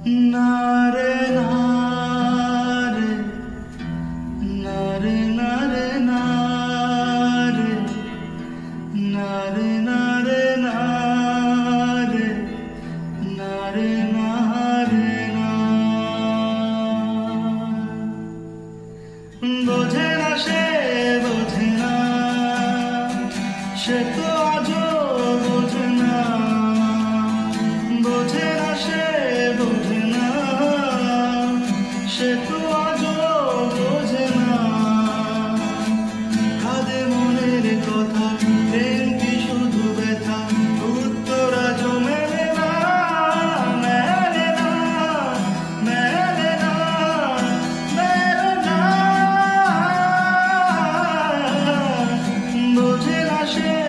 না রে না রে, না রে না রে না রে, না রে না রে না রে, না রে না রে না। বোঝে না সে, বোঝে না সে, তো আজও বোঝে না, বোঝে না সে।